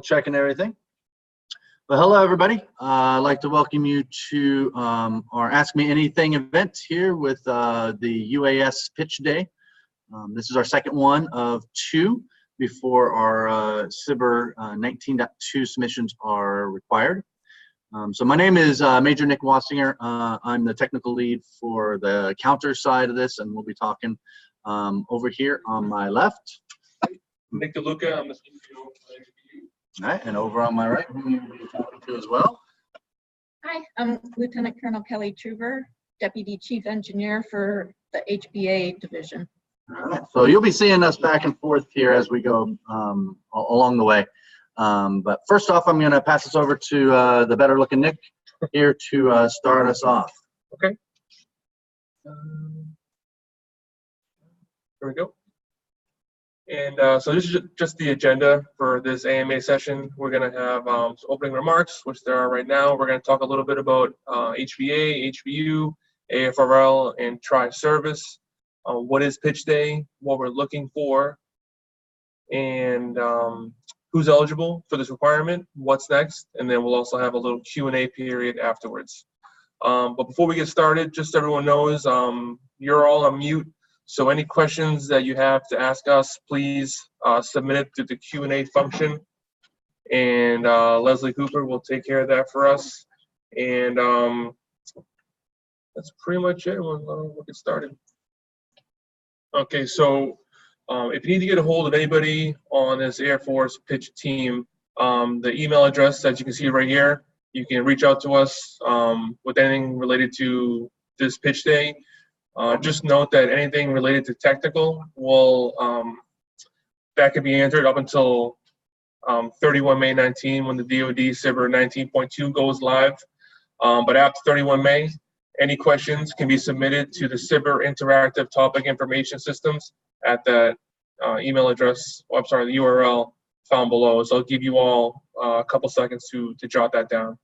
Checking everything. Well, hello everybody. I'd like to welcome you to our Ask Me Anything event here with the UAS Pitch Day. This is our second one of two before our SBIR 19.2 submissions are required. So my name is Major Nick Wassinger. I'm the technical lead for the counter side of this, and we'll be talking over here on my left. Nick DeLuca, I'm the All right, and over on my right, who you'll be talking to as well. Hi, I'm Lieutenant Colonel Kelly Truver, Deputy Chief Engineer for the HBA Division. All right, so you'll be seeing us back and forth here as we go along the way. But first off, I'm going to pass this over to the better looking Nick here to start us off. Okay. Here we go. And so this is just the agenda for this AMA session. We're going to have some opening remarks, which there are right now. We're going to talk a little bit about HBA, HBU, AFRL, and tri-service. What is Pitch Day, what we're looking for, and who's eligible for this requirement, what's next, and then we'll also have a little Q&A period afterwards. But before we get started, just so everyone knows, you're all on mute. So any questions that you have to ask us, please submit it through the Q&A function. And Leslie Cooper will take care of that for us. And that's pretty much it. We'll get started. Okay, so if you need to get a hold of anybody on this Air Force pitch team, the email address that you can see right here, you can reach out to us with anything related to this pitch day. Just note that anything related to technical will that could be answered up until 31 May 19 when the DoD SBIR 19.2 goes live. But after 31 May, any questions can be submitted to the SBIR Interactive Topic Information Systems at the email address, the URL found below. So I'll give you all a couple seconds to jot that down.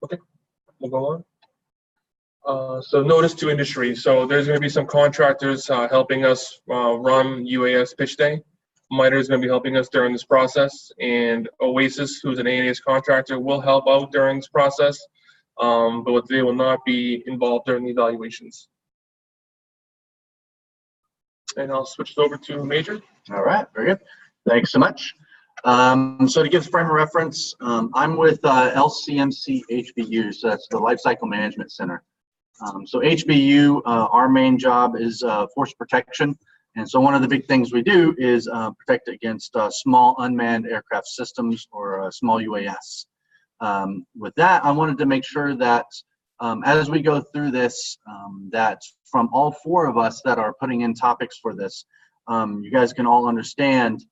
Okay, we'll go on. So notice to industry. So there's going to be some contractors helping us run UAS Pitch Day. MITRE is going to be helping us during this process, and Oasis, who's an ANAS contractor, will help out during this process, but they will not be involved during the evaluations. And I'll switch it over to Major. All right, very good. Thanks so much. So to give frame of reference, I'm with LCMC HBU, so that's the Lifecycle Management Center. So HBU, our main job is force protection. And so one of the big things we do is protect against small unmanned aircraft systems or small UAS. With that, I wanted to make sure that as we go through this, that from all four of us that are putting in topics for this, you guys can all understand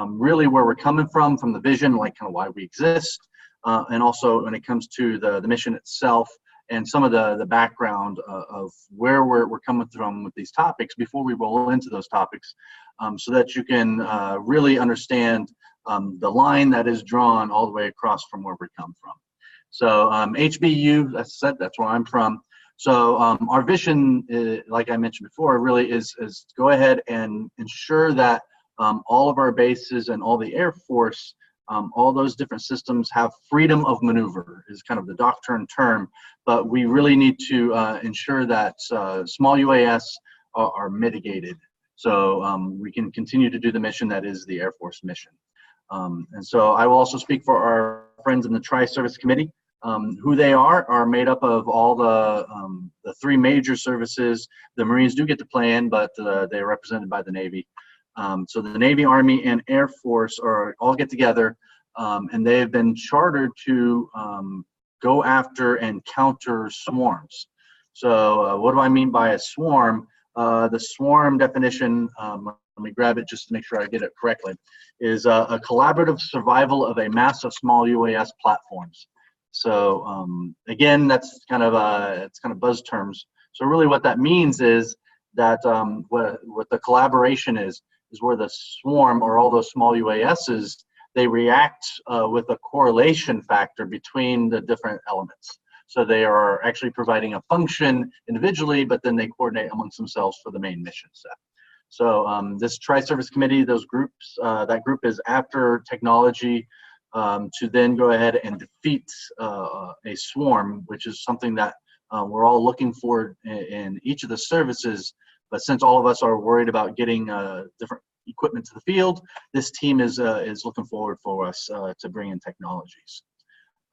really where we're coming from the vision, like kind of why we exist, and also when it comes to the mission itself and some of the background of where we're coming from with these topics before we roll into those topics, so that you can really understand the line that is drawn all the way across from where we come from. So HBU, as I said, that's where I'm from. So our vision, like I mentioned before, really is go ahead and ensure that all of our bases and all the Air Force, all those different systems have freedom of maneuver is kind of the doctrine term, but we really need to ensure that small UAS are mitigated so we can continue to do the mission that is the Air Force mission. And so I will also speak for our friends in the Tri-Service Committee. Who they are made up of all the three major services. The Marines do get to play in, but they're represented by the Navy. So the Navy, Army, and Air Force are all get together, and they have been chartered to go after and counter swarms. So what do I mean by a swarm? The swarm definition, let me grab it just to make sure I get it correctly, is a collaborative survival of a mass of small UAS platforms. So again, that's kind of it's kind of buzz terms. So really what that means is that what the collaboration is where the swarm or all those small UASs, they react with a correlation factor between the different elements. So they are actually providing a function individually, but then they coordinate amongst themselves for the main mission set. So this tri-service committee, those groups, that group is after technology to then go ahead and defeat a swarm, which is something that we're all looking for in each of the services. But since all of us are worried about getting different equipment to the field, this team is looking forward for us to bring in technologies.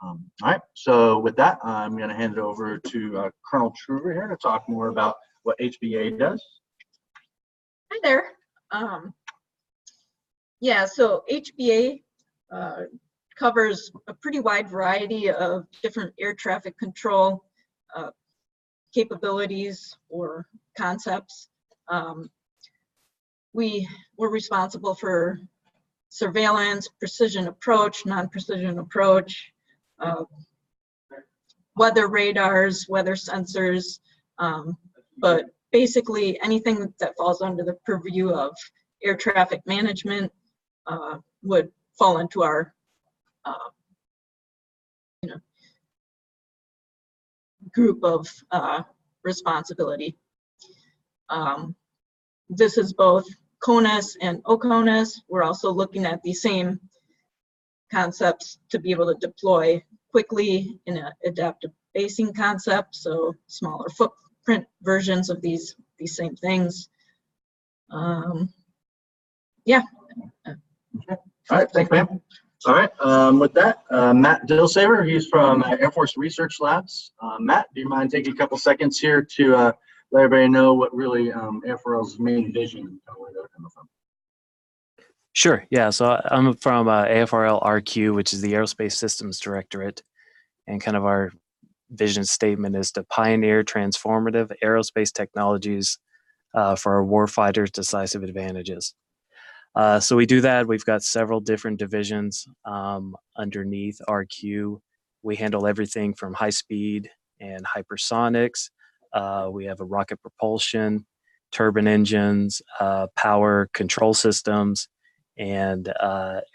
All right, so with that, I'm going to hand it over to Colonel Truver here to talk more about what HBA does. Hi there. Yeah, so HBA covers a pretty wide variety of different air traffic control capabilities or concepts. We're responsible for surveillance, precision approach, non-precision approach, weather radars, weather sensors, but basically anything that falls under the purview of air traffic management would fall into our group of responsibility. This is both CONUS and OCONUS. We're also looking at the same concepts to be able to deploy quickly in an adaptive basing concept, so smaller footprint versions of these same things. Yeah. Okay. All right, thanks, ma'am. All right, with that, Matt Dillsaver, he's from Air Force Research Labs. Matt, do you mind taking a couple seconds here to let everybody know what really AFRL's main vision and where they're coming from? Sure, yeah, so I'm from AFRL RQ, which is the Aerospace Systems Directorate, and kind of our vision statement is to pioneer transformative aerospace technologies for our warfighters' decisive advantages. So we do that. We've got several different divisions underneath RQ. We handle everything from high speed and hypersonics. We have a rocket propulsion, turbine engines, power control systems, and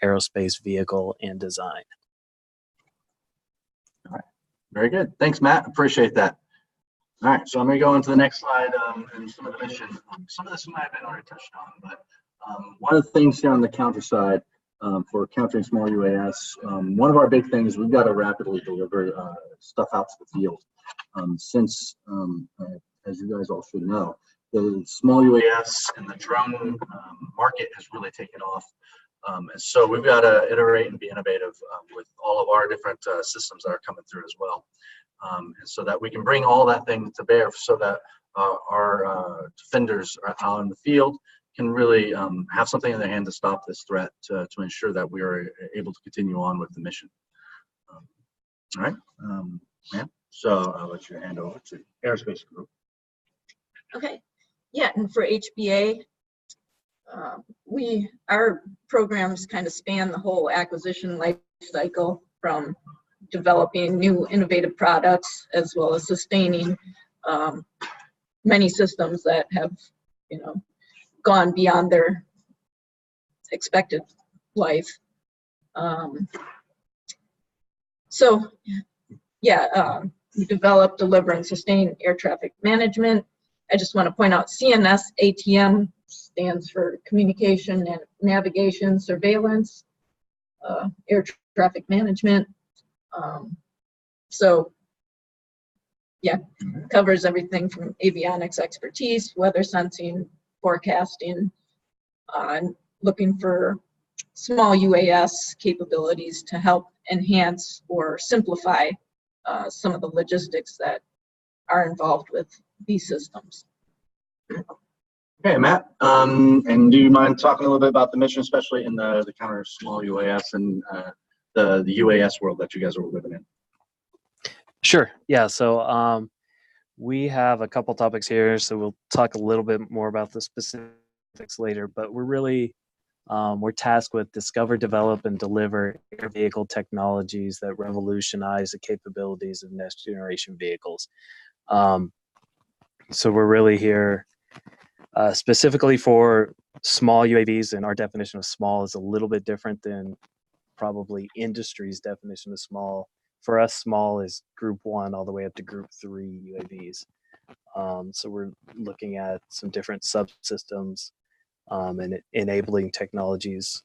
aerospace vehicle and design. All right, very good. Thanks, Matt. Appreciate that. All right, so I'm going to go into the next slide and some of the mission. Some of this might have been already touched on, but one of the things here on the counter side for countering small UAS, one of our big things, we've got to rapidly deliver stuff out to the field. Since, as you guys all should know, the small UAS and the drone market has really taken off. And so we've got to iterate and be innovative with all of our different systems that are coming through as well. And so that we can bring all that thing to bear so that our defenders are out in the field can really have something in their hand to stop this threat to ensure that we are able to continue on with the mission. All right, ma'am. So I'll let you hand over to Aerospace Group. Okay, yeah, and for HBA, our programs kind of span the whole acquisition life cycle, from developing new innovative products as well as sustaining many systems that have, gone beyond their expected life. We develop, deliver, and sustain air traffic management. I just want to point out CNS ATM stands for Communication and Navigation Surveillance, Air Traffic Management. Covers everything from avionics expertise, weather sensing, forecasting, and looking for small UAS capabilities to help enhance or simplify some of the logistics that are involved with these systems. Okay, Matt, and do you mind talking a little bit about the mission, especially in the counter small UAS and the UAS world that you guys are living in? Sure, yeah, so we have a couple topics here, so we'll talk a little bit more about the specifics later, but we're really, we're tasked with discover, develop, and deliver air vehicle technologies that revolutionize the capabilities of next generation vehicles. So we're really here specifically for small UAVs, and our definition of small is a little bit different than probably industry's definition of small. for us, small is Group 1 all the way up to Group 3 UAVs. So we're looking at some different subsystems and enabling technologies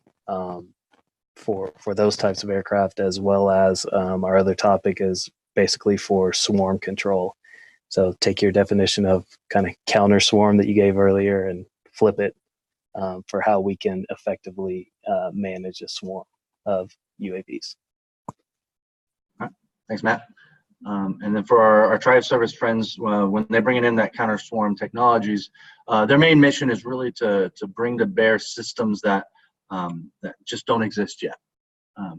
for those types of aircraft, as well as our other topic is basically for swarm control. So take your definition of kind of counter swarm that you gave earlier and flip it for how we can effectively manage a swarm of UAVs. All right. Thanks, Matt. And then for our tri-service friends, when they're bringing in that counter swarm technologies, their main mission is really to bring to bear systems that just don't exist yet.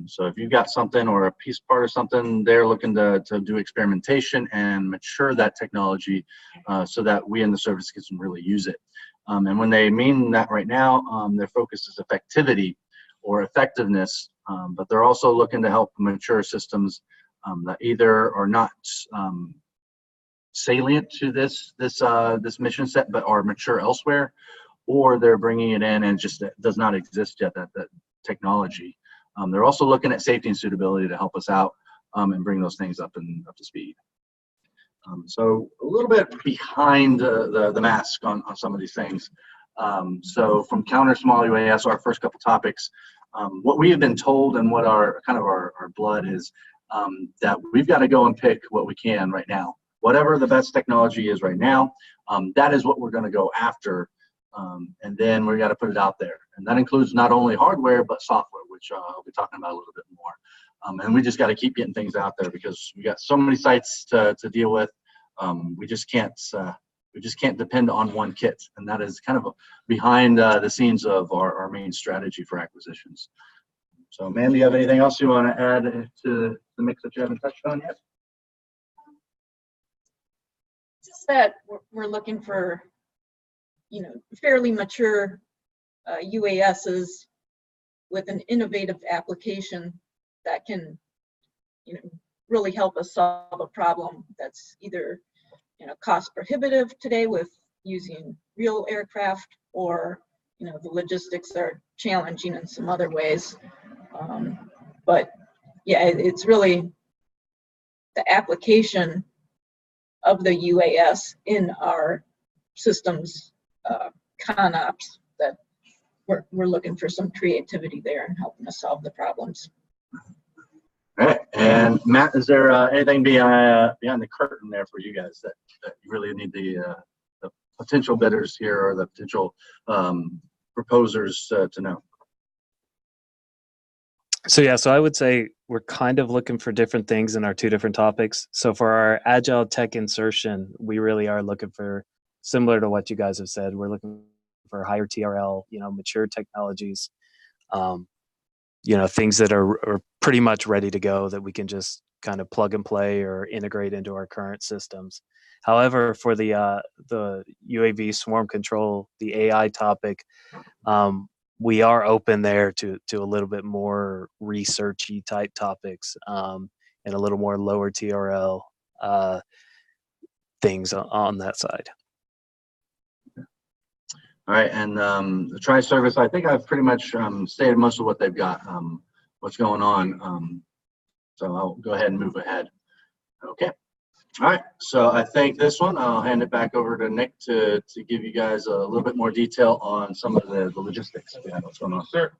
So if you've got something or a piece part of something, they're looking to do experimentation and mature that technology so that we in the service can really use it. And when they mean that right now, their focus is effectivity or effectiveness, but they're also looking to help mature systems that either are not salient to this mission set, but are mature elsewhere, or they're bringing it in and just does not exist yet, that technology. They're also looking at safety and suitability to help us out and bring those things up to speed. So a little bit behind the mask on some of these things. So from counter small UAS, our first couple topics, what we have been told and what our blood is that we've got to go and pick what we can right now. Whatever the best technology is right now, that is what we're going to go after. And then we got to put it out there. And that includes not only hardware, but software, which I'll be talking about a little bit more. And we just got to keep getting things out there because we got so many sites to deal with. We just can't depend on one kit. And that is kind of behind the scenes of our main strategy for acquisitions. So, man, do you have anything else you want to add to the mix that you haven't touched on yet? Just that we're looking for, fairly mature UASs with an innovative application that can, really help us solve a problem that's either, cost prohibitive today with using real aircraft, or, the logistics are challenging in some other ways. But yeah, it's really the application of the UAS in our systems ConOps that we're looking for some creativity there and helping us solve the problems. All right, and Matt, is there anything behind the curtain there for you guys that you really need the potential bidders here or the potential proposers to know? So I would say we're kind of looking for different things in our two different topics. So for our agile tech insertion, we really are looking for, similar to what you guys have said, we're looking for higher TRL, mature technologies, things that are pretty much ready to go that we can just kind of plug and play or integrate into our current systems. However, for the UAV swarm control, the AI topic, we are open there to a little bit more researchy type topics and a little more lower TRL things on that side. All right, and the tri-service, I think I've pretty much stated most of what they've got, what's going on. So I'll go ahead and move ahead. Okay. All right, so I think this one, I'll hand it back over to Nick to give you guys a little bit more detail on some of the logistics behind what's going on. Sure.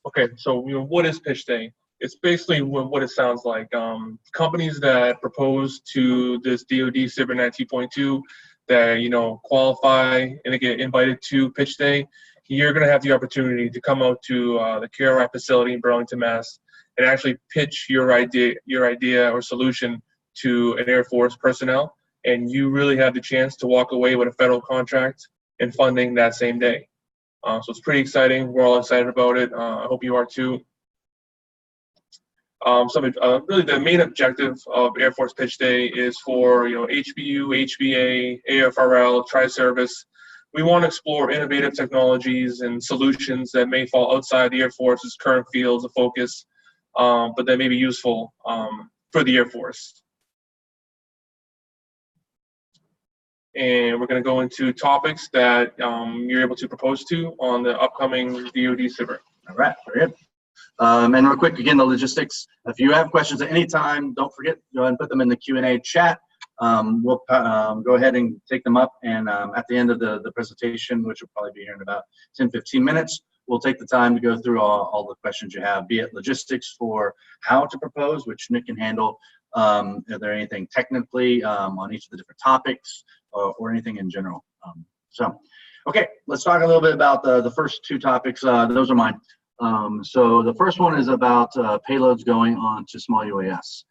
Okay, so what is pitch day? It's basically what it sounds like. Companies that propose to this DoD SBIR 19.2 that qualify and they get invited to pitch day, you're going to have the opportunity to come out to the KRI facility in Burlington, Mass, and actually pitch your idea or solution to an Air Force personnel, and you really have the chance to walk away with a federal contract and funding that same day. So it's pretty exciting. We're all excited about it. I hope you are too. Really the main objective of Air Force Pitch Day is for HBU, HBA, AFRL, Tri-Service. We want to explore innovative technologies and solutions that may fall outside the Air Force's current fields of focus, but that may be useful for the Air Force. And we're going to go into topics that you're able to propose to on the upcoming DoD SBIR. All right, very good. And real quick, again, the logistics. If you have questions at any time, don't forget, go ahead and put them in the Q&A chat. We'll go ahead and take them up, and at the end of the presentation, which will probably be here in about 10-15 minutes, we'll take the time to go through all the questions you have, be it logistics for how to propose, which Nick can handle. Are there anything technically on each of the different topics, or anything in general? Okay, let's talk a little bit about the first two topics. Those are mine. So the first one is about payloads going on to small UAS.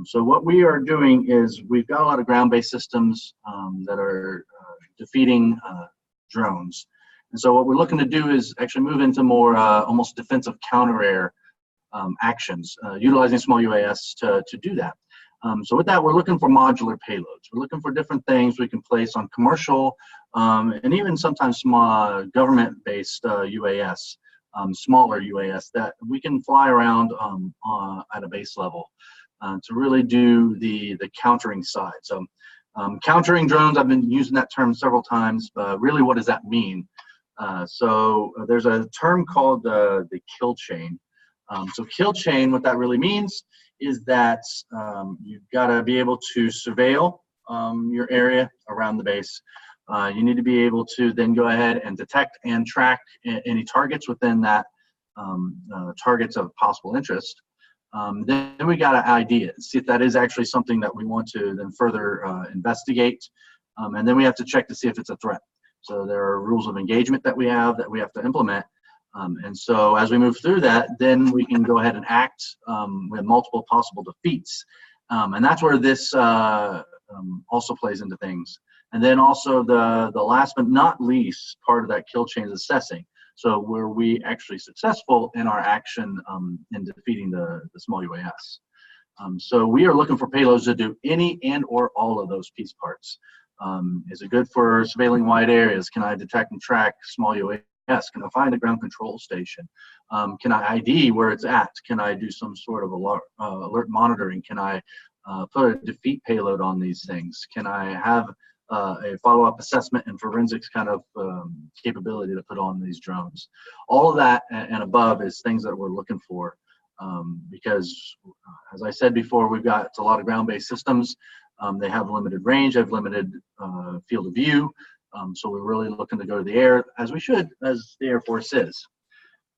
So what we are doing is we've got a lot of ground-based systems that are defeating drones. And so what we're looking to do is actually move into more almost defensive counter-air actions, utilizing small UAS to do that. So with that, we're looking for modular payloads. We're looking for different things we can place on commercial and even sometimes small government-based UAS, smaller UAS that we can fly around at a base level to really do the countering side. So countering drones, I've been using that term several times, but really what does that mean? So there's a term called the kill chain. So kill chain, what that really means is that you've got to be able to surveil your area around the base. You need to be able to then go ahead and detect and track any targets within that targets of possible interest. Then we got to ID it, see if that is actually something that we want to then further investigate. And then we have to check to see if it's a threat. So there are rules of engagement that we have to implement. And so as we move through that, then we can go ahead and act with multiple possible defeats. And that's where this also plays into things. And then also the last but not least part of that kill chain is assessing. So were we actually successful in our action in defeating the small UAS? So we are looking for payloads to do any and or all of those piece parts. Is it good for surveilling wide areas? Can I detect and track small UAS? Can I find a ground control station? Can I ID where it's at? Can I do some sort of alert monitoring? Can I put a defeat payload on these things? Can I have a follow-up assessment and forensics kind of capability to put on these drones? All of that and above is things that we're looking for because, as I said before, we've got a lot of ground-based systems. They have limited range, have limited field of view. So we're really looking to go to the air, as we should, as the Air Force is.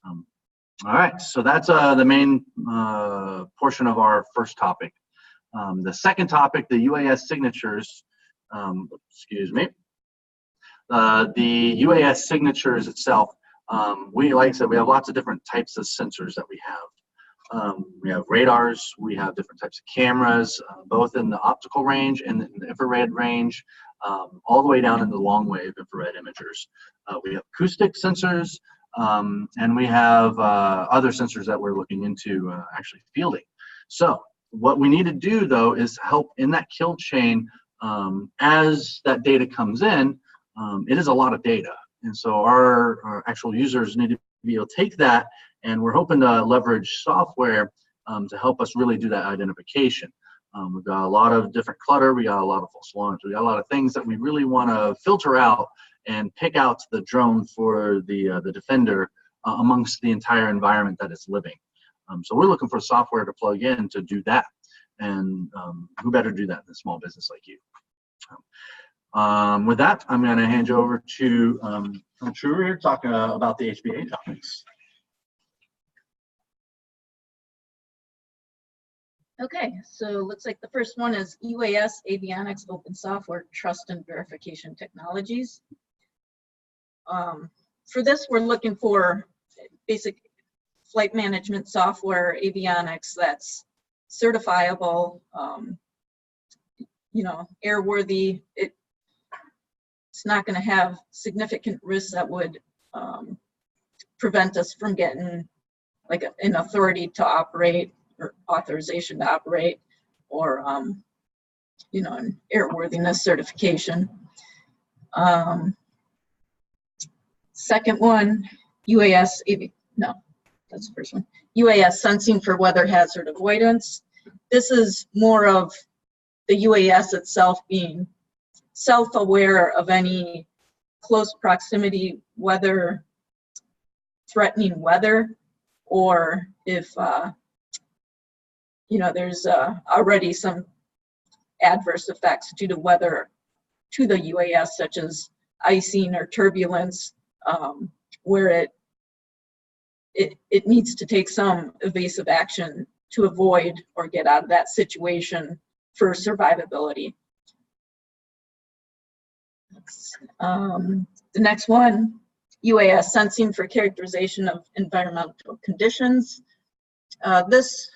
All right, so that's the main portion of our first topic. The second topic, the UAS signatures, excuse me. The UAS signatures itself, like I said, we have lots of different types of sensors that we have. We have radars, we have different types of cameras, both in the optical range and in the infrared range, all the way down in the long wave infrared imagers. We have acoustic sensors, and we have other sensors that we're looking into actually fielding. So what we need to do, though, is help in that kill chain as that data comes in. It is a lot of data. And so our actual users need to be able to take that, and we're hoping to leverage software to help us really do that identification. We've got a lot of different clutter, we got a lot of false alarms, we got a lot of things that we really want to filter out and pick out the drone for the defender amongst the entire environment that it's living. So we're looking for software to plug in to do that. And who better do that than a small business like you? With that, I'm going to hand you over to True here, talking about the HBA topics. Okay, so looks like the first one is UAS Avionics Open Software Trust and Verification Technologies. For this, we're looking for basic flight management software avionics that's certifiable, airworthy. It's not going to have significant risks that would prevent us from getting like an authority to operate or authorization to operate, or an airworthiness certification. Second one, UAS that's the first one. UAS sensing for weather hazard avoidance. This is more of the UAS itself being self-aware of any close proximity weather, threatening weather, or if there's already some adverse effects due to weather to the UAS, such as icing or turbulence, where it needs to take some evasive action to avoid or get out of that situation for survivability. The next one, UAS sensing for characterization of environmental conditions. This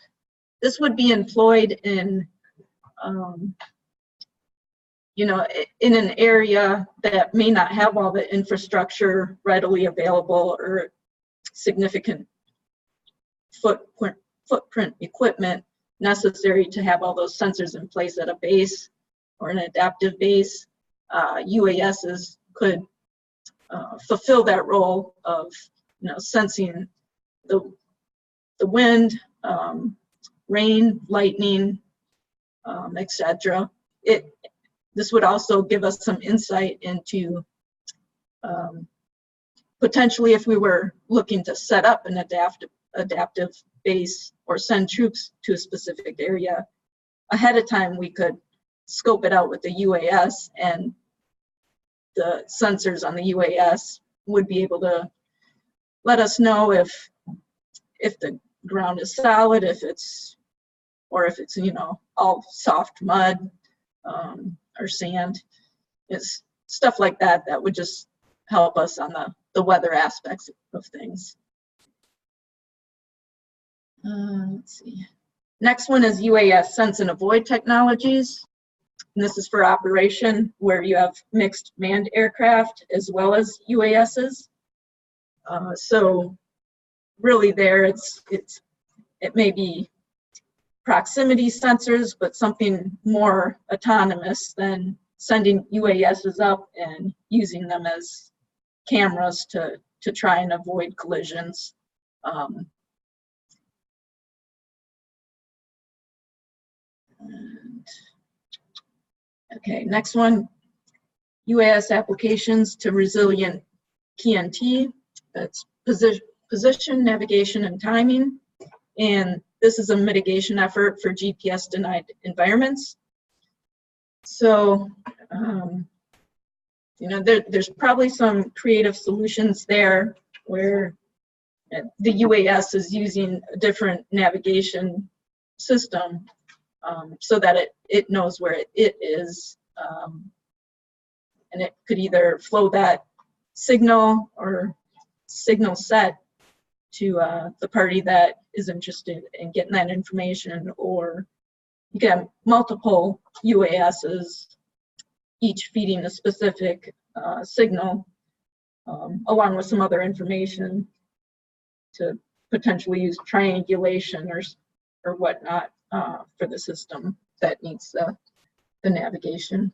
would be employed in in an area that may not have all the infrastructure readily available or significant footprint equipment necessary to have all those sensors in place at a base or an adaptive base. UASs could fulfill that role of sensing the wind, rain, lightning, etc. This would also give us some insight into potentially if we were looking to set up an adaptive base or send troops to a specific area ahead of time, we could scope it out with the UAS, and the sensors on the UAS would be able to let us know if the ground is solid, if it's all soft mud or sand. It's stuff like that that would just help us on the weather aspects of things. Let's see. Next one is UAS sense and avoid technologies. And this is for operation where you have mixed manned aircraft as well as UASs. So really there it may be proximity sensors, but something more autonomous than sending UASs up and using them as cameras to try and avoid collisions. Okay, next one, UAS applications to resilient PNT. That's position, navigation, and timing. And this is a mitigation effort for GPS denied environments. So, there's probably some creative solutions there where the UAS is using a different navigation system so that it knows where it is. And it could either flow that signal or signal set to the party that is interested in getting that information, or you can have multiple UASs, each feeding a specific signal, along with some other information to potentially use triangulation or whatnot for the system that needs the navigation.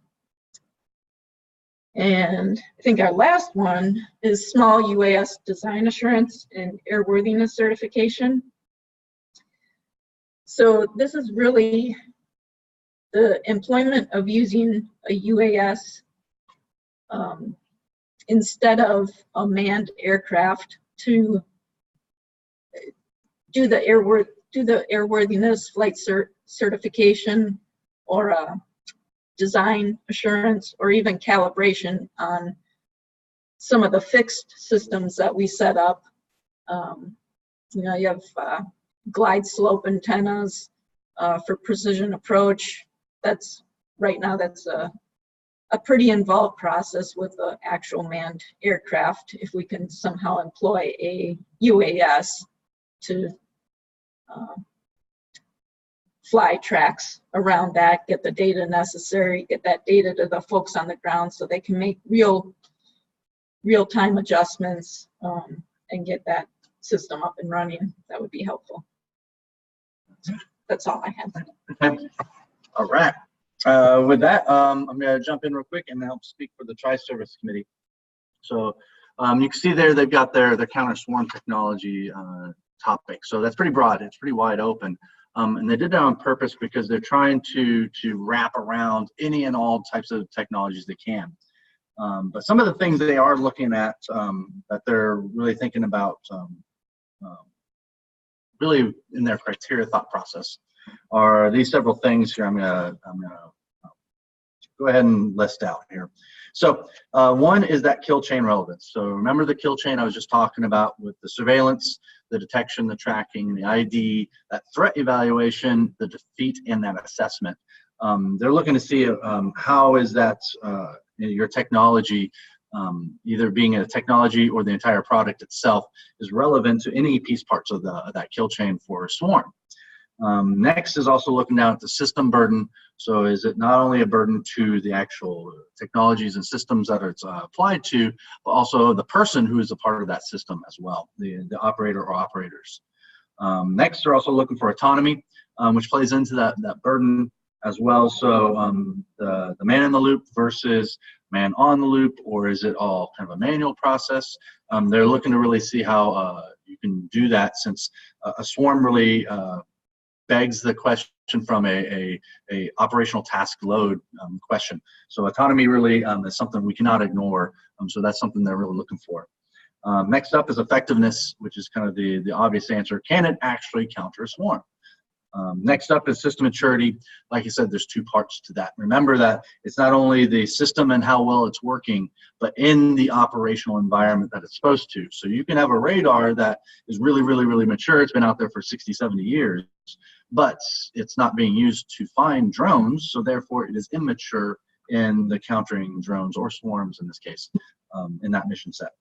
And I think our last one is small UAS design assurance and airworthiness certification. So this is really the employment of using a UAS instead of a manned aircraft to do the airworthiness flight certification or design assurance, or even calibration on some of the fixed systems that we set up. You have glide slope antennas for precision approach. Right now that's a pretty involved process with the actual manned aircraft. If we can somehow employ a UAS to fly tracks around that, get the data necessary, get that data to the folks on the ground so they can make real-time adjustments and get that system up and running, that would be helpful. That's all I have. Okay. All right. With that, I'm going to jump in real quick and help speak for the Tri-Service Committee. So you can see there they've got their counter swarm technology topic. So that's pretty broad. It's pretty wide open. And they did that on purpose because they're trying to wrap around any and all types of technologies they can. But some of the things they are looking at that they're really thinking about really in their criteria thought process are these several things here. I'm gonna go ahead and list out here. So one is that kill chain relevance. So remember the kill chain I was just talking about with the surveillance, the detection, the tracking, the ID, that threat evaluation, the defeat, and that assessment. They're looking to see how is that your technology, either being a technology or the entire product itself, is relevant to any piece parts of that kill chain for a swarm. Next is also looking down at the system burden. So is it not only a burden to the actual technologies and systems that it's applied to, but also the person who is a part of that system as well, the operator or operators. Next, they're also looking for autonomy, which plays into that burden as well. So the man in the loop versus man on the loop, or is it all kind of a manual process? They're looking to really see how you can do that, since a swarm really begs the question from a operational task load question. So autonomy really is something we cannot ignore. So that's something they're really looking for. Next up is effectiveness, which is kind of the obvious answer. Can it actually counter a swarm? Next up is system maturity. Like I said, there's two parts to that. Remember that it's not only the system and how well it's working, but in the operational environment that it's supposed to. So you can have a radar that is really, really, really mature. It's been out there for 60, 70 years, but it's not being used to find drones. So therefore it is immature in the countering drones or swarms in this case, in that mission set.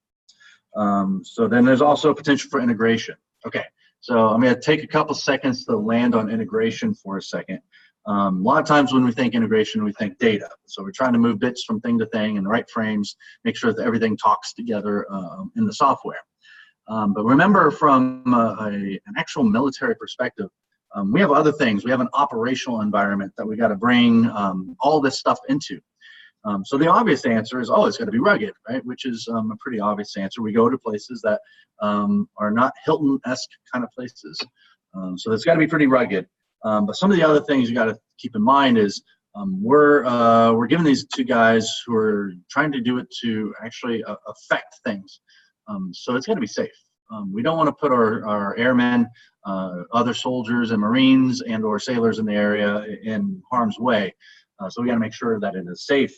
So then there's also potential for integration. Okay. So I'm going to take a couple seconds to land on integration for a second. A lot of times when we think integration, we think data. So we're trying to move bits from thing to thing in the right frames, make sure that everything talks together in the software. But remember, from an actual military perspective, we have other things. We have an operational environment that we got to bring all this stuff into. So the obvious answer is, oh, it's got to be rugged, right? Which is a pretty obvious answer. We go to places that are not Hilton-esque kind of places. So it's got to be pretty rugged. But some of the other things you got to keep in mind is we're giving these two guys who are trying to do it to actually affect things. So it's got to be safe. We don't want to put our airmen, other soldiers and Marines and or sailors in the area in harm's way. So we got to make sure that it is safe.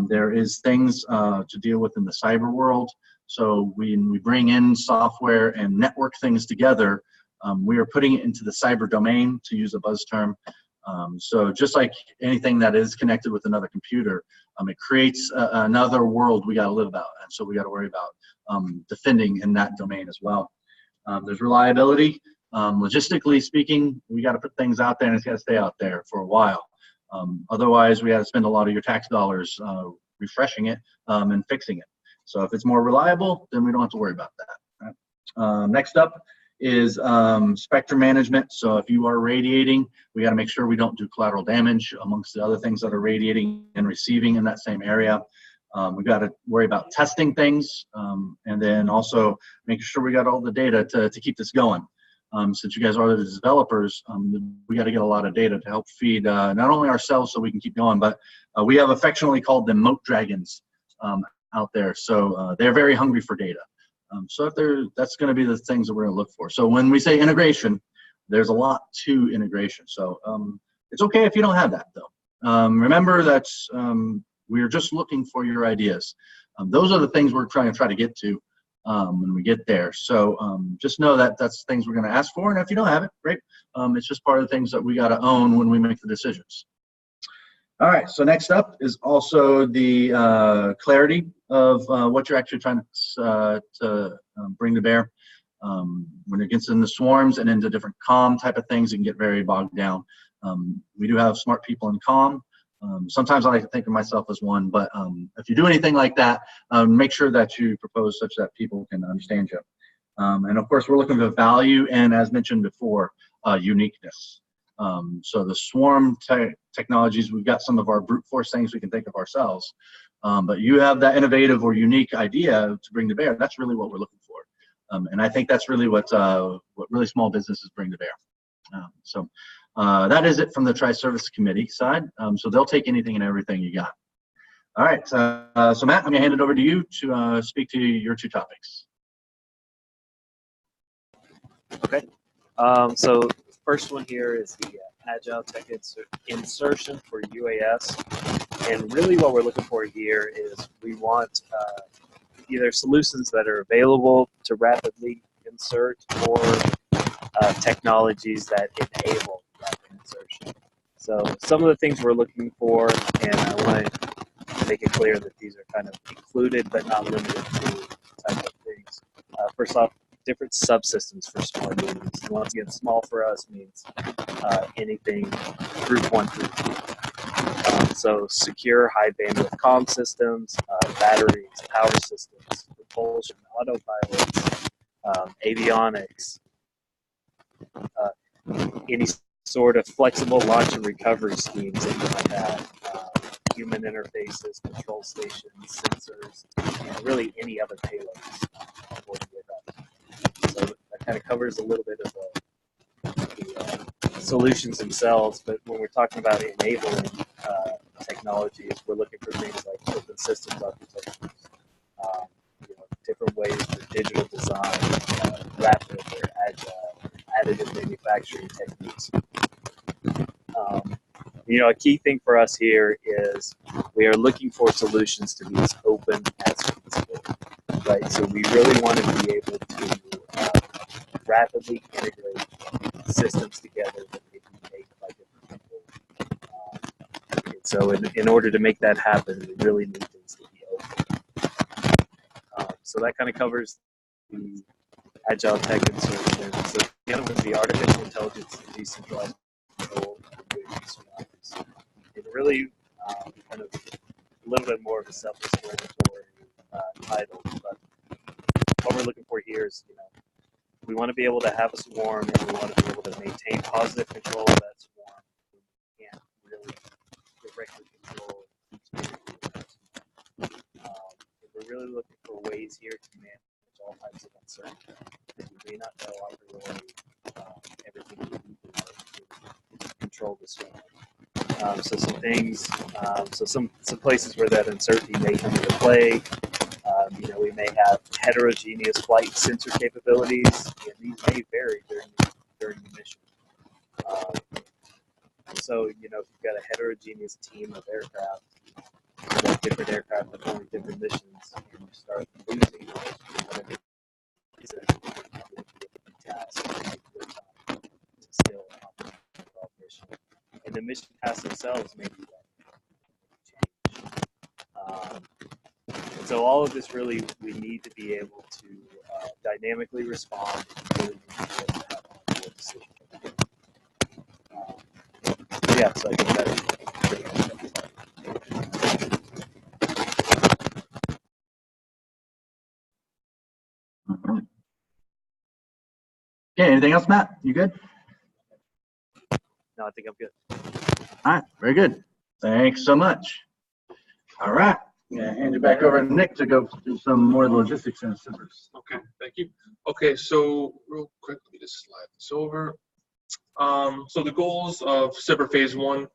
There is things to deal with in the cyber world. So when we bring in software and network things together, we are putting it into the cyber domain, to use a buzz term. So just like anything that is connected with another computer, it creates another world we got to live about. And so we got to worry about defending in that domain as well. There's reliability. Logistically speaking, we got to put things out there and it's got to stay out there for a while. Otherwise, we got to spend a lot of your tax dollars refreshing it and fixing it. So if it's more reliable, then we don't have to worry about that. Right? Next up is spectrum management. So if you are radiating, we got to make sure we don't do collateral damage amongst the other things that are radiating and receiving in that same area. We got to worry about testing things, and then also making sure we got all the data to keep this going. Since you guys are the developers, we got to get a lot of data to help feed not only ourselves so we can keep going, but we have affectionately called them moat dragons out there. So they're very hungry for data. So if that's going to be the things that we're going to look for. So when we say integration, there's a lot to integration. So it's okay if you don't have that though. Remember that we're just looking for your ideas. Those are the things we're trying to get to when we get there. So just know that that's things we're going to ask for. And if you don't have it, great. It's just part of the things that we got to own when we make the decisions. All right, so next up is also the clarity of what you're actually trying to bring to bear. When it gets in the swarms and into different comm type of things, it can get very bogged down. We do have smart people in comm. Sometimes I like to think of myself as one, but if you do anything like that, make sure that you propose such that people can understand you. And of course, we're looking for value and, as mentioned before, uniqueness. So the swarm technologies, we've got some of our brute force things we can think of ourselves, but you have that innovative or unique idea to bring to bear. That's really what we're looking for. And I think that's really what really small businesses bring to bear. So that is it from the Tri-Service Committee side. So they'll take anything and everything you got. All right, so Matt, I'm gonna hand it over to you to speak to your two topics. Okay. So first one here is the Agile Tech insertion for UAS. And really what we're looking for here is we want either solutions that are available to rapidly insert or technologies that enable rapid insertion. So some of the things we're looking for, and I want to make it clear that these are kind of included but not limited to type of things. First off, different subsystems for smart meetings. And once again, small for us means anything group 1 through 2. So secure high bandwidth comm systems, batteries, power systems, propulsion, autopilots, avionics, any sort of flexible launch and recovery schemes that you might have, human interfaces, control stations, sensors, and really any other payloads for the aircraft. So that kind of covers a little bit of the solutions themselves, but when we're talking about enabling technologies, we're looking for things like open systems architectures, different ways for digital design, rapid or agile, additive manufacturing techniques. A key thing for us here is we are looking for solutions to be as open as feasible, right? So we really want to be able to rapidly integrate systems together that they can be made by different people. And so in order to make that happen, we really need things to be open. So that kind of covers the Agile Tech insertion. So the other one is the artificial intelligence and decentralized control. It really kind of a little bit more of a self-explanatory title, but what we're looking for here is, we want to be able to have a swarm, and we want to be able to maintain positive control of that swarm. We can't really directly control each. We're really looking for ways here to manage all types of uncertainty. We may not know a priori everything we need to know to control the swarm. So some things, some places where that uncertainty may come into play. We may have heterogeneous flight sensor capabilities, and these may vary during the mission. So if you've got a heterogeneous team of aircraft, like different aircraft performing different missions, and you start losing whatever is a task to still operate the mission. And the mission tasks themselves may be change. And so all of this really, we need to be able to dynamically respond and really need to be able to have a good decision. So I think that's pretty much Okay, anything else, Matt? You good? No, I think I'm good. All right, very good. Thanks so much. All right, yeah, hand it back over to Nick to go through some more of the logistics and systems. Okay, thank you. Okay, so real quick, let me just slide this over. So the goals of SBIR Phase 1,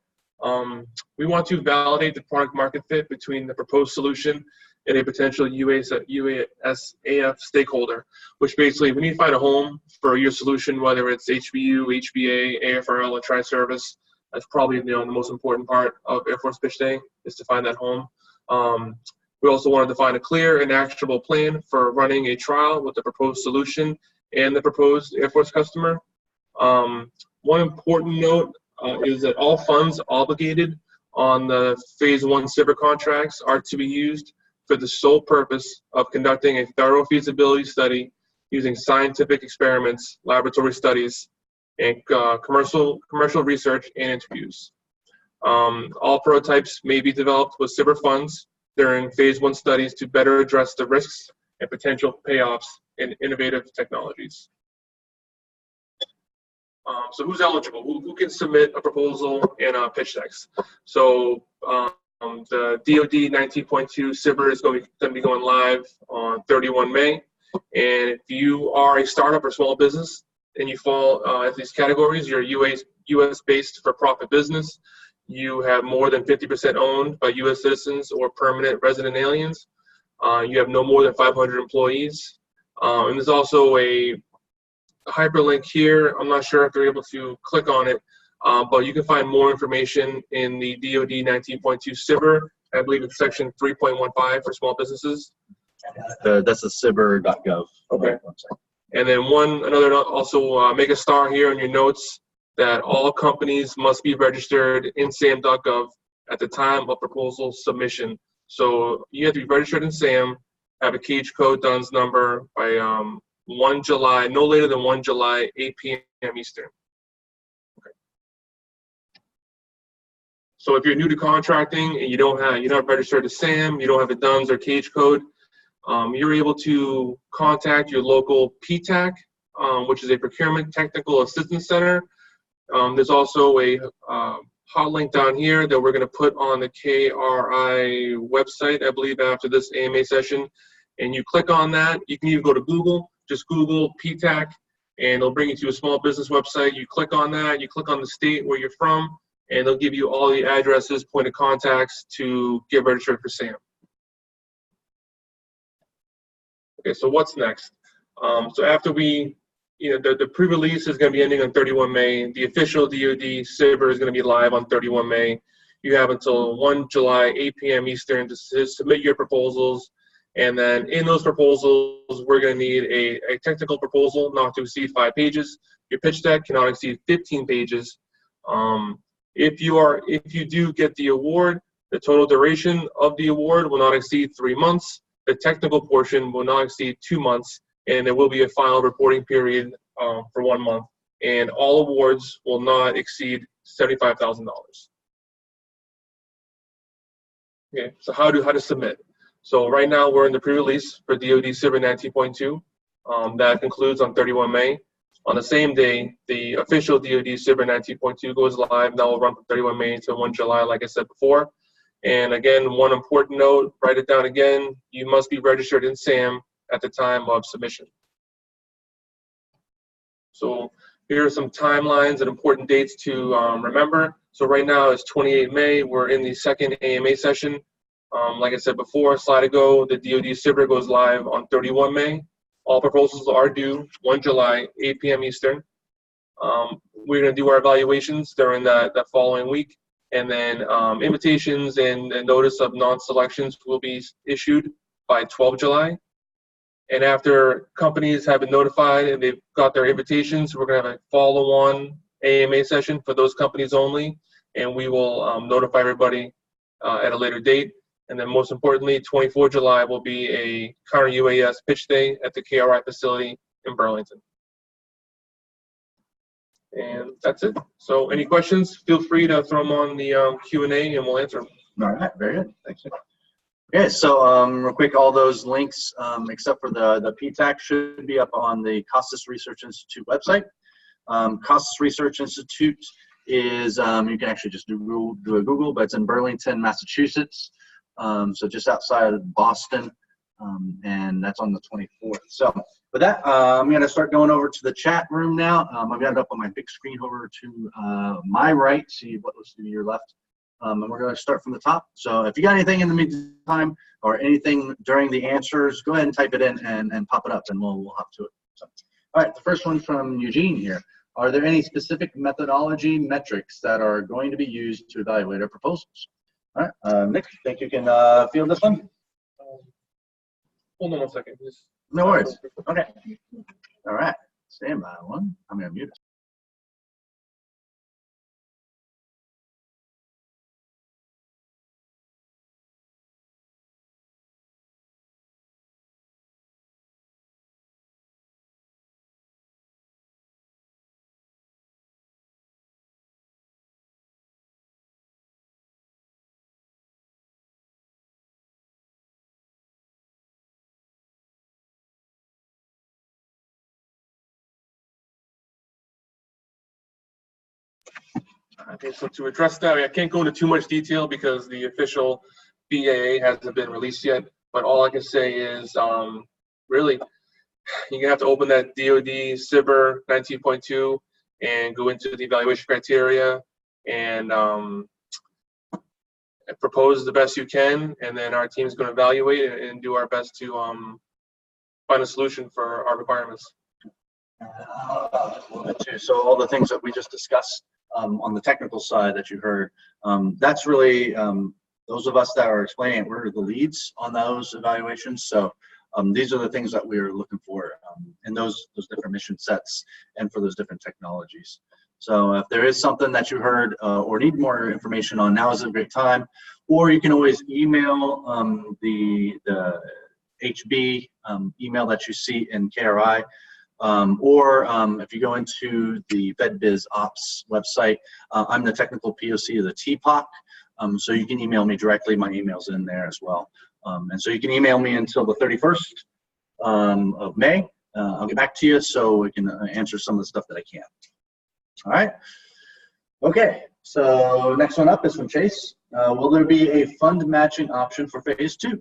we want to validate the product market fit between the proposed solution and a potential UAS-AF stakeholder, which basically we need to find a home for your solution, whether it's HBU, HBA, AFRL, or tri-service. That's probably the most important part of Air Force Pitch Day is to find that home. We also want to define a clear and actionable plan for running a trial with the proposed solution and the proposed Air Force customer. One important note is that all funds obligated on the Phase 1 SBIR contracts are to be used for the sole purpose of conducting a thorough feasibility study using scientific experiments, laboratory studies, and commercial research and interviews. All prototypes may be developed with SBIR funds during Phase 1 studies to better address the risks and potential payoffs in innovative technologies. So who's eligible? Who can submit a proposal and a pitch text? So the DoD 19.2 SBIR is going to be going live on 31 May. And if you are a startup or small business and you fall at these categories, you're US-based for-profit business, you have more than 50% owned by US citizens or permanent resident aliens, you have no more than 500 employees, and there's also a hyperlink here. I'm not sure if they're able to click on it, but you can find more information in the DoD 19.2 SIBR. I believe it's section 3.15 for small businesses. That's the SIBR.gov. Okay. website. And then another also make a star here on your notes that all companies must be registered in SAM.gov at the time of proposal submission. So you have to be registered in SAM, have a cage code DUNS number by 1 July, no later than 1 July, 8 p.m. Eastern. Okay. So if you're new to contracting and you're not registered to SAM, you don't have a DUNS or cage code, you're able to contact your local PTAC, which is a Procurement Technical Assistance Center. There's also a hot link down here that we're going to put on the KRI website, I believe, after this AMA session. And you click on that. You can even go to Google, just Google PTAC, and it'll bring you to a small business website. You click on that, you click on the state where you're from, and they'll give you all the addresses, point of contacts to get registered for SAM. Okay, so what's next? So after the pre-release is going to be ending on 31 May. The official DoD SIBR is going to be live on 31 May. You have until 1 July, 8 p.m. Eastern to submit your proposals. And then in those proposals, we're going to need a technical proposal not to exceed 5 pages. Your pitch deck cannot exceed 15 pages. If you do get the award, the total duration of the award will not exceed 3 months. The technical portion will not exceed 2 months, and there will be a final reporting period for 1 month. And all awards will not exceed $75,000. Okay, so how to submit? So right now we're in the pre-release for DoD SIBR 19.2. That concludes on 31 May. On the same day, the official DoD SIBR 19.2 goes live. That will run from 31 May to 1 July, like I said before. And again, one important note, write it down again, you must be registered in SAM at the time of submission. So here are some timelines and important dates to remember. So right now it's 28 May, we're in the second AMA session. Like I said before, a slide ago, the DoD SIBR goes live on 31 May. All proposals are due 1 July, 8 p.m. Eastern. We're going to do our evaluations during that following week. And then invitations and notice of non-selections will be issued by 12 July. And after companies have been notified and they've got their invitations, we're going to have a follow-on AMA session for those companies only. And we will notify everybody at a later date. And then most importantly, 24 July will be a counter UAS pitch day at the KRI facility in Burlington. And that's it. So any questions, feel free to throw them on the Q&A and we'll answer them. All right, very good. Thanks. Okay, so real quick, all those links, except for the PTAC, should be up on the Costas Research Institute website. Costas Research Institute is, you can actually just do a Google, but it's in Burlington, Massachusetts. So just outside of Boston, and that's on the 24th. So with that, I'm going to start going over to the chat room now. I've got it up on my big screen over to my right, see what looks to be your left. And we're going to start from the top. So if you got anything in the meantime or anything during the answers, go ahead and type it in and pop it up, and we'll hop to it. So, all right, the first one from Eugene here. Are there any specific methodology metrics that are going to be used to evaluate our proposals? All right, Nick, think you can field this one? Hold on 1 second, please. No worries. Okay. All right, stand by one. I'm going to mute it. Okay, so to address that, I can't go into too much detail because the official BAA hasn't been released yet. But all I can say is, really, you're gonna have to open that DoD SIBR 19.2 and go into the evaluation criteria and propose the best you can, and then our team is going to evaluate and do our best to find a solution for our requirements. Just a little bit too. So all the things that we just discussed on the technical side that you heard, that's really those of us that are explaining it, we're the leads on those evaluations. So these are the things that we're looking for in those different mission sets and for those different technologies. So if there is something that you heard or need more information on, now is a great time. Or you can always email the HB email that you see in KRI. Or if you go into the FedBiz Ops website, I'm the technical POC of the TPOC, so you can email me directly. My email's in there as well. And so you can email me until the 31st of May. I'll get back to you so we can answer some of the stuff that I can. All right. Okay, so next one up is from Chase. Will there be a fund matching option for phase 2?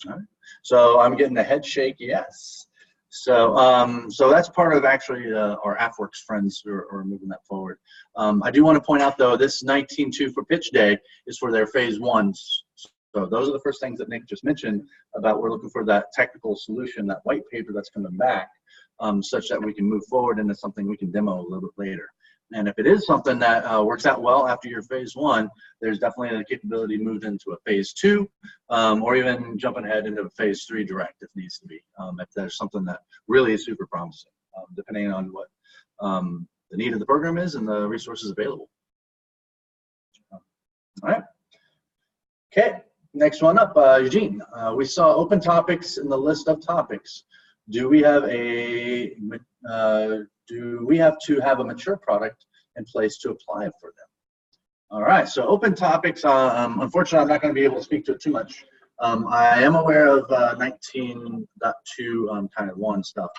All right. So I'm getting a head shake, yes. So, so that's part of actually our AFWorks friends who are moving that forward. I do want to point out though, this 19.2 for pitch day is for their phase 1s. So those are the first things that Nick just mentioned about we're looking for that technical solution, that white paper that's coming back, such that we can move forward into something we can demo a little bit later. And if it is something that works out well after your phase 1, there's definitely the capability moved into a phase 2, or even jumping ahead into a phase 3 direct if needs to be, if there's something that really is super promising, depending on what the need of the program is and the resources available. All right. Okay, next one up, Eugene. We saw open topics in the list of topics. Do we have to have a mature product in place to apply for them? All right, so open topics, unfortunately, I'm not going to be able to speak to it too much. I am aware of 19.2 kind of 1 stuff,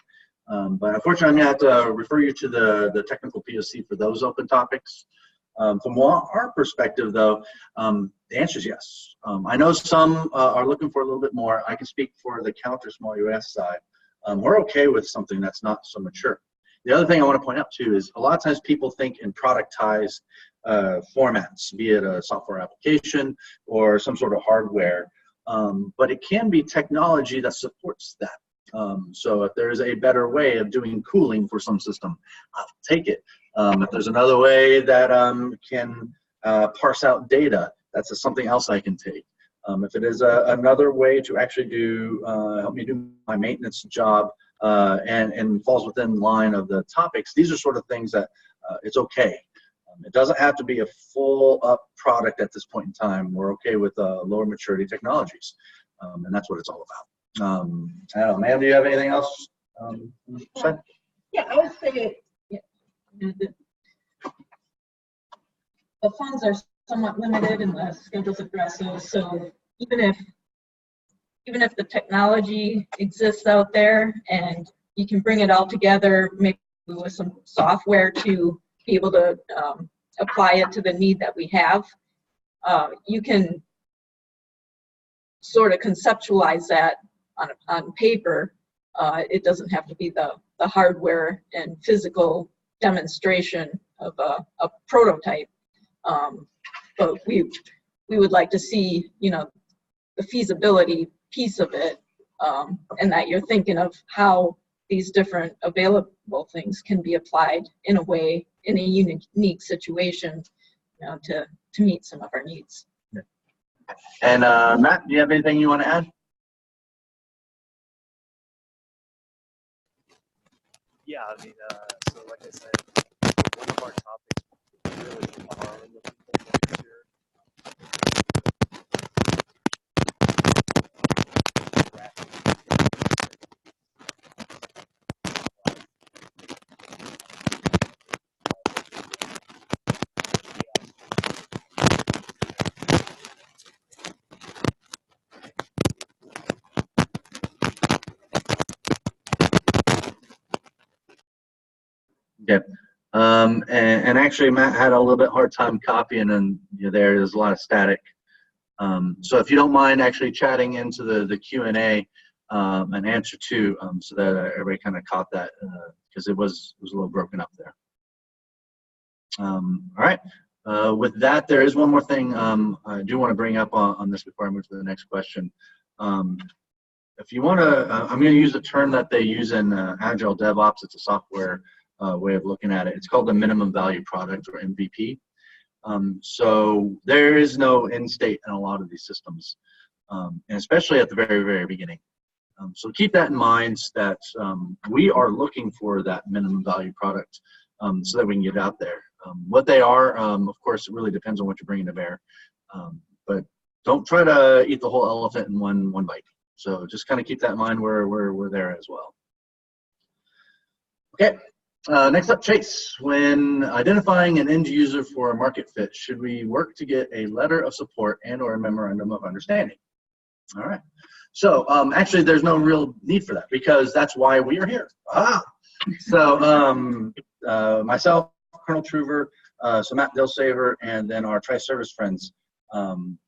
but unfortunately, I'm going to have to refer you to the technical POC for those open topics. From our perspective, though, the answer is yes. I know some are looking for a little bit more. I can speak for the counter small UAS side. We're okay with something that's not so mature. The other thing I want to point out too is a lot of times people think in productized formats, be it a software application or some sort of hardware, but it can be technology that supports that. So if there's a better way of doing cooling for some system, I'll take it. If there's another way that can parse out data, that's something else I can take. If it is another way to actually do help me do my maintenance job and falls within line of the topics, these are sort of things that it's okay. It doesn't have to be a full up product at this point in time. We're okay with lower maturity technologies, and that's what it's all about. I don't know, ma'am, do you have anything else? Yeah, I would say the funds are somewhat limited and the schedule's aggressive. So even if the technology exists out there and you can bring it all together, maybe with some software to be able to apply it to the need that we have, you can sort of conceptualize that on paper. It doesn't have to be the hardware and physical demonstration of a prototype. But we would like to see, you know, the feasibility piece of it, and that you're thinking of how these different available things can be applied in a way, in a unique situation, you know, to meet some of our needs. And Matt, do you have anything you want to add? Yeah, I mean, so like I said, one of our topics really are looking for next year. Okay. And actually, Matt had a little bit hard time copying, and there's a lot of static. So if you don't mind actually chatting into the Q&A and answer too, so that everybody kind of caught that, because it was a little broken up there. All right. With that, there is one more thing I do want to bring up on this before I move to the next question. if you want to, I'm going to use a term that they use in Agile DevOps. It's a software way of looking at it. It's called the minimum value product, or MVP. So there is no end state in a lot of these systems, and especially at the very, very beginning. So keep that in mind, that we are looking for that minimum value product so that we can get out there. What they are, of course, it really depends on what you're bringing to bear. But don't try to eat the whole elephant in one bite. So just kind of keep that in mind. We're there as well. Okay. Next up, Chase. When identifying an end user for a market fit, should we work to get a letter of support and/or a memorandum of understanding? All right. So actually, there's no real need for that, because that's why we are here. So myself, Colonel Truver, so Matt Dilsaver, and then our Tri-Service friends.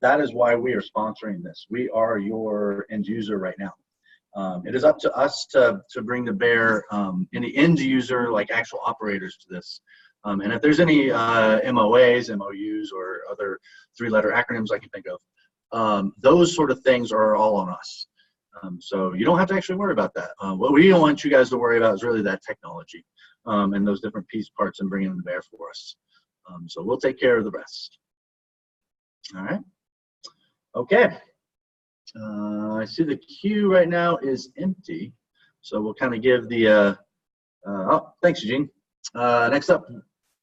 That is why we are sponsoring this. We are your end user right now. It is up to us to bring to bear any end user, like actual operators, to this. And if there's any MOAs, MOUs, or other three-letter acronyms I can think of, those sort of things are all on us. So you don't have to actually worry about that. What we don't want you guys to worry about is really that technology and those different piece parts and bringing them to bear for us. So we'll take care of the rest. All right. Okay. I see the queue right now is empty. So we'll kind of give the, oh, thanks, Eugene. Next up,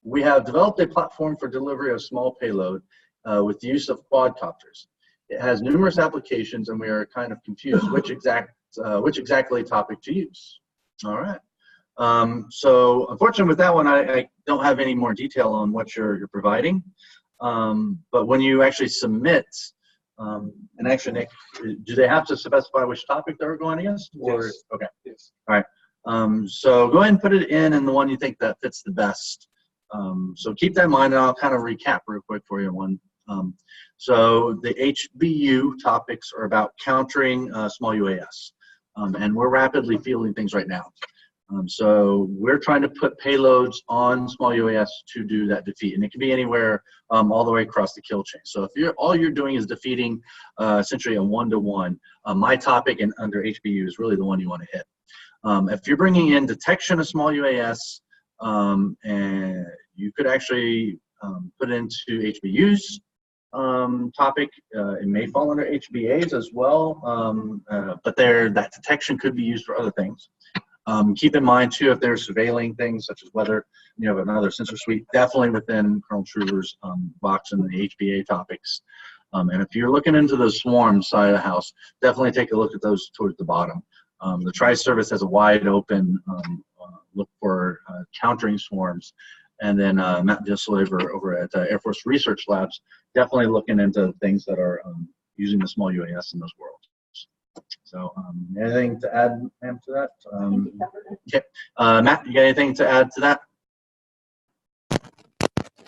we have developed a platform for delivery of small payload with the use of quadcopters. It has numerous applications, and we are kind of confused which exactly topic to use. All right. So unfortunately with that one, I don't have any more detail on what you're providing. But when you actually submit, and actually, Nick, do they have to specify which topic they're going against? Or, Yes. Okay. Yes. All right. So go ahead and put it in the one you think that fits the best. So keep that in mind, and I'll kind of recap real quick for you one. So the HBU topics are about countering small UAS, and we're rapidly fielding things right now. So we're trying to put payloads on small UAS to do that defeat, and it can be anywhere all the way across the kill chain. So if all you're doing is defeating essentially a one-to-one, my topic and under HBU is really the one you want to hit. If you're bringing in detection of small UAS, and you could actually put it into HBU's topic. It may fall under HBA's as well, but that detection could be used for other things. Keep in mind too, if they're surveilling things such as weather, you have another sensor suite, definitely within Colonel Truver's box in the HBA topics. And if you're looking into the swarm side of the house, definitely take a look at those towards the bottom. The Tri-Service has a wide open look for countering swarms. And then Matt Dilsaver over at Air Force Research Labs, definitely looking into things that are using the small UAS in those worlds. So anything to add, ma'am, to that? Okay. Matt, you got anything to add to that?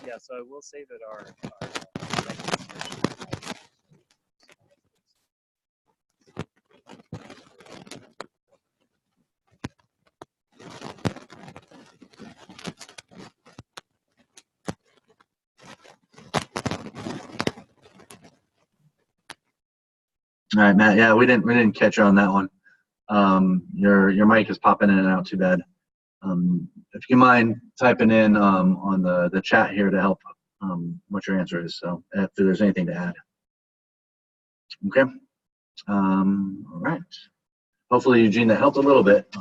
Yeah, so I will say that our All right, Matt. Yeah, we didn't catch you on that one. Your mic is popping in and out too bad. If you mind typing in on the chat here to help what your answer is. So if there's anything to add. Okay. All right. Hopefully, Eugene, that helped a little bit.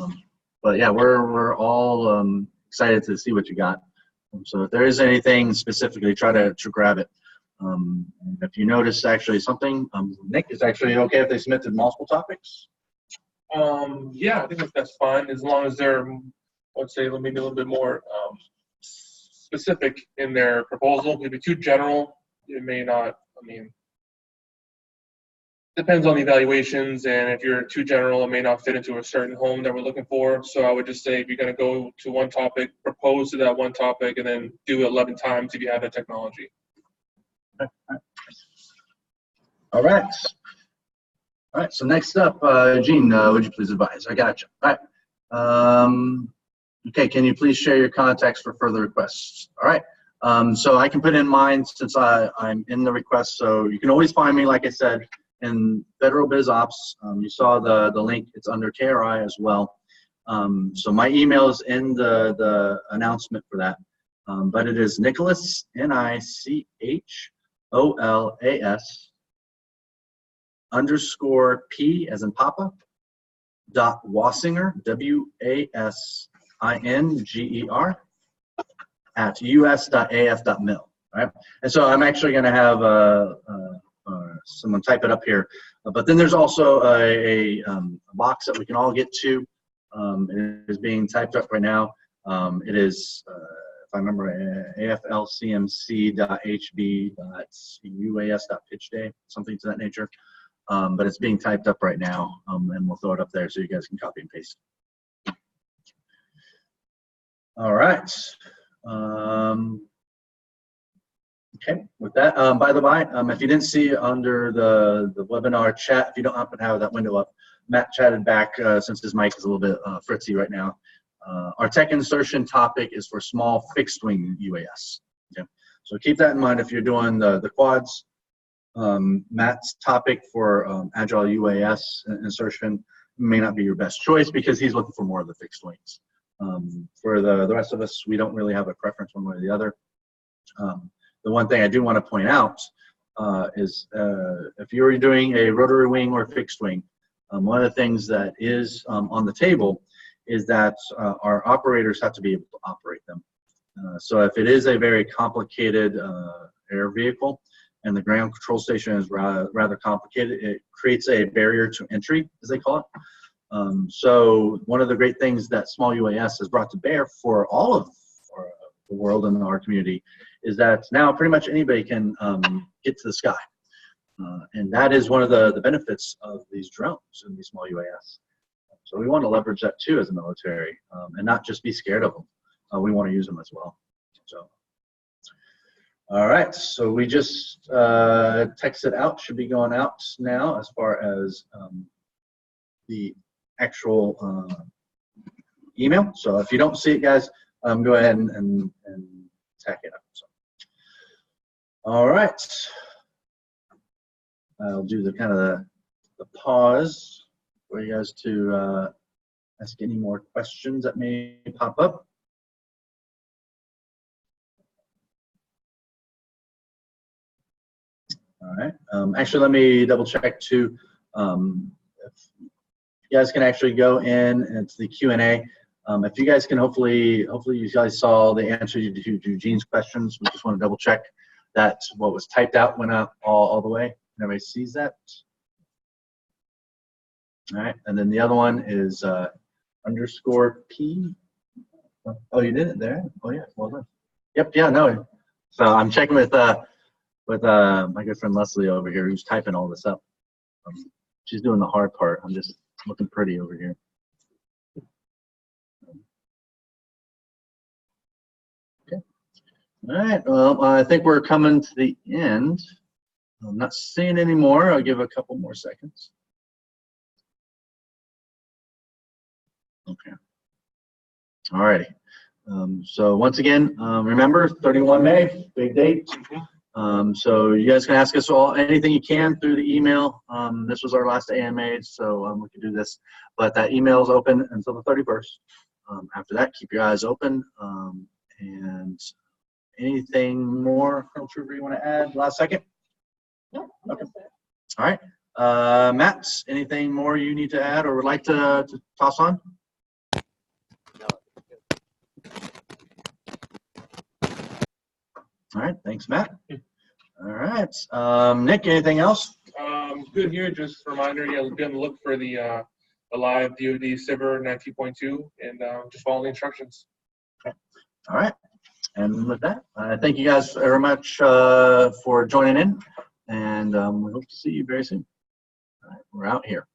But yeah, we're all excited to see what you got. So if there is anything specifically, try to grab it. And if you notice actually something, Nick, is actually okay if they submitted multiple topics? Yeah, I think that's fine, as long as they're, let's say, maybe a little bit more specific in their proposal. If it's too general, it may not, I mean, depends on the evaluations, and if you're too general, it may not fit into a certain home that we're looking for. So I would just say, if you're going to go to one topic, propose to that one topic, and then do it 11 times if you have that technology. All right. All right, so next up, Gene, would you please advise? I got you. All right. Okay, can you please share your contacts for further requests? All right. So I can put in mine since I'm in the request, so you can always find me, like I said, and Federal Biz Ops. You saw the link. It's under KRI as well. So my email is in the announcement for that. But it is Nicholas, NICHOLAS _P as in Papa .Wasinger WASINGER at us.af.mil. Right, and so I'm actually going to have someone type it up here. But then there's also a box that we can all get to. It is being typed up right now. It is, if I remember, aflcmc.hb.uas.pitchday, something to that nature. But it's being typed up right now, and we'll throw it up there so you guys can copy and paste. All right. Okay, with that, by the by, if you didn't see under the webinar chat, if you don't happen to have that window up, Matt chatted back since his mic is a little bit fritzy right now. Our tech insertion topic is for small fixed wing UAS. Okay, so keep that in mind if you're doing the quads. Matt's topic for agile UAS insertion may not be your best choice because he's looking for more of the fixed wings. For the rest of us, we don't really have a preference one way or the other. The one thing I do want to point out is if you're doing a rotary wing or fixed wing, one of the things that is on the table is that our operators have to be able to operate them. So if it is a very complicated air vehicle and the ground control station is rather complicated, it creates a barrier to entry, as they call it. So one of the great things that small UAS has brought to bear for all of the world and our community is that now pretty much anybody can get to the sky. And that is one of the benefits of these drones and these small UAS. So we want to leverage that too as a military and not just be scared of them. We want to use them as well. So, all right, so we just texted out, should be going out now as far as the actual email. So if you don't see it, guys, go ahead and tack it up. So. All right. I'll do the kind of the pause for you guys to ask any more questions that may pop up. All right. Actually, let me double check too. If you guys can actually go in into the Q&A. If you guys can hopefully you guys saw the answer to Eugene's questions. We just want to double check that what was typed out went out all the way. Everybody sees that. All right, and then the other one is _P. Oh, you did it there. Oh yeah, well done. Yep, yeah, no. So I'm checking with my good friend Leslie over here, who's typing all this up. She's doing the hard part. I'm just looking pretty over here. Okay. All right. Well, I think we're coming to the end. I'm not seeing any more. I'll give a couple more seconds. Okay. All righty. So once again, remember 31 May, big date. So you guys can ask us all anything you can through the email. This was our last AMA, so we can do this. But that email is open until the 31st. After that, keep your eyes open. And anything more, Colonel Trooper, you want to add last second? No. Okay. All right. Matt, anything more you need to add or would like to toss on? All right. Thanks, Matt. All right. Nick, anything else? Good here. Just a reminder, yeah, be on the look for the live DoD SIVR 19.2 and just follow the instructions. Okay. All right. And with that, thank you guys very much for joining in, and we hope to see you very soon. All right, we're out here.